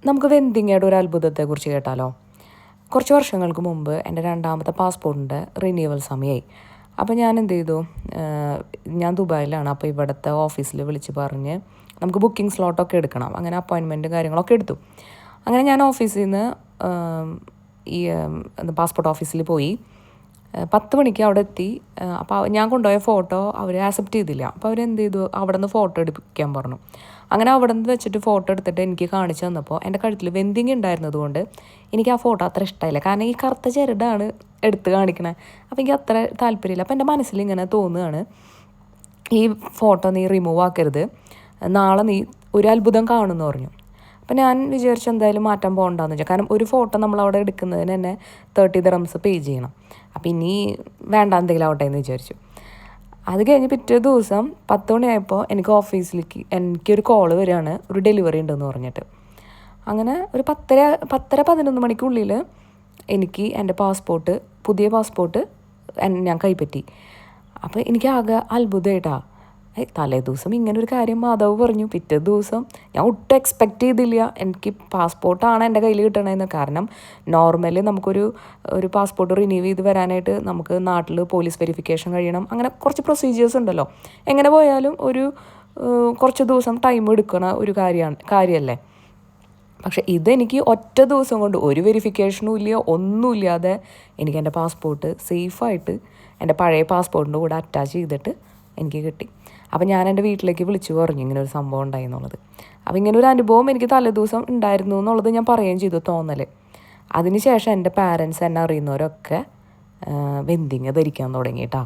നമുക്ക് വെന്തിങ്ങയുടെ ഒരു അത്ഭുതത്തെക്കുറിച്ച് കേട്ടാലോ? കുറച്ച് വർഷങ്ങൾക്ക് മുമ്പ് എൻ്റെ രണ്ടാമത്തെ പാസ്പോർട്ടിൻ്റെ റിന്യൂവൽ സമയമായി. അപ്പോൾ ഞാൻ എന്ത് ചെയ്തു, ഞാൻ ദുബായിലാണ്. അപ്പോൾ ഇവിടുത്തെ ഓഫീസിൽ വിളിച്ച് പറഞ്ഞ് നമുക്ക് ബുക്കിംഗ് സ്ലോട്ടൊക്കെ എടുക്കണം. അങ്ങനെ അപ്പോയിൻമെൻറ്റും കാര്യങ്ങളൊക്കെ എടുത്തു. അങ്ങനെ ഞാൻ ഓഫീസിൽ നിന്ന് ഈ പാസ്പോർട്ട് ഓഫീസിൽ പോയി. 10 മണിക്ക് അവിടെ എത്തി. അപ്പോൾ ഞാൻ കൊണ്ടുപോയ ഫോട്ടോ അവർ ആക്സെപ്റ്റ് ചെയ്തില്ല. അപ്പോൾ അവരെന്ത് ചെയ്തു, അവിടെ നിന്ന് ഫോട്ടോ എടുപ്പിക്കാൻ പറഞ്ഞു. അങ്ങനെ അവിടെ നിന്ന് വെച്ചിട്ട് ഫോട്ടോ എടുത്തിട്ട് എനിക്ക് കാണിച്ചു തന്നപ്പോൾ എൻ്റെ കഴുത്തിൽ വെന്തിങ് ഉണ്ടായിരുന്നത് കൊണ്ട് എനിക്ക് ആ ഫോട്ടോ അത്ര ഇഷ്ടമായില്ല. കാരണം ഈ കറുത്ത ചരടാണ് എടുത്ത് കാണിക്കണേ. അപ്പോൾ എനിക്ക് അത്ര താല്പര്യമില്ല. അപ്പോൾ എൻ്റെ മനസ്സിൽ ഇങ്ങനെ തോന്നുകയാണ്, ഈ ഫോട്ടോ നീ റിമൂവ് ആക്കരുത്, നാളെ നീ ഒരു അത്ഭുതം കാണുമെന്ന് പറഞ്ഞു. അപ്പം ഞാൻ വിചാരിച്ചു എന്തായാലും മാറ്റാൻ പോകണ്ടെന്ന് വെച്ചാൽ, കാരണം ഒരു ഫോട്ടോ നമ്മളവിടെ എടുക്കുന്നതിന് തന്നെ 30 dirhams പേ ചെയ്യണം. അപ്പം ഇനി വേണ്ട, എന്തെങ്കിലും ആവട്ടെ എന്ന് വിചാരിച്ചു. അത് കഴിഞ്ഞ് പിറ്റേ ദിവസം 10 മണിയായപ്പോൾ എനിക്ക് ഓഫീസിലേക്ക് എനിക്കൊരു കോള് വരികയാണ്, ഒരു ഡെലിവറി ഉണ്ടെന്ന് പറഞ്ഞിട്ട്. അങ്ങനെ ഒരു 10:30-11 മണിക്കുള്ളിൽ എനിക്ക് എൻ്റെ പാസ്പോർട്ട്, പുതിയ പാസ്പോർട്ട് ഞാൻ കൈപ്പറ്റി. അപ്പോൾ എനിക്ക് ആകെ അത്ഭുതമായിട്ടാ. തലേ ദിവസം ഇങ്ങനൊരു കാര്യം മാധവ് പറഞ്ഞു, പിറ്റേ ദിവസം ഞാൻ ഒട്ടും എക്സ്പെക്റ്റ് ചെയ്തില്ല എനിക്ക് പാസ്പോർട്ടാണ് എൻ്റെ കയ്യിൽ കിട്ടണമെന്ന്. കാരണം നോർമലി നമുക്കൊരു പാസ്പോർട്ട് റിന്യൂ ചെയ്ത് വരാനായിട്ട് നമുക്ക് നാട്ടിൽ പോലീസ് വെരിഫിക്കേഷൻ കഴിയണം, അങ്ങനെ കുറച്ച് പ്രൊസീജിയേഴ്സ് ഉണ്ടല്ലോ. എങ്ങനെ പോയാലും കുറച്ച് ദിവസം ടൈം എടുക്കണ ഒരു കാര്യമല്ലേ. പക്ഷേ ഇതെനിക്ക് ഒറ്റ ദിവസം കൊണ്ട് ഒരു വെരിഫിക്കേഷനും ഇല്ല, ഒന്നുമില്ലാതെ എനിക്ക് എൻ്റെ പാസ്പോർട്ട് സേഫായിട്ട് എൻ്റെ പഴയ പാസ്പോർട്ടിൻ്റെ കൂടെ അറ്റാച്ച് ചെയ്തിട്ട് എനിക്ക് കിട്ടി. അപ്പം ഞാൻ എൻ്റെ വീട്ടിലേക്ക് വിളിച്ചു പറഞ്ഞു ഇങ്ങനെ ഒരു സംഭവം ഉണ്ടായി എന്നുള്ളത്. അപ്പം ഇങ്ങനെ ഒരു അനുഭവം എനിക്ക് തലേദിവസം ഉണ്ടായിരുന്നു എന്നുള്ളത് ഞാൻ പറയുകയും ചെയ്തു, തോന്നൽ. അതിന് ശേഷം എൻ്റെ പാരൻസ് എന്നെ അറിയുന്നവരൊക്കെ വെന്തിങ് ധരിക്കാൻ തുടങ്ങി കേട്ടോ.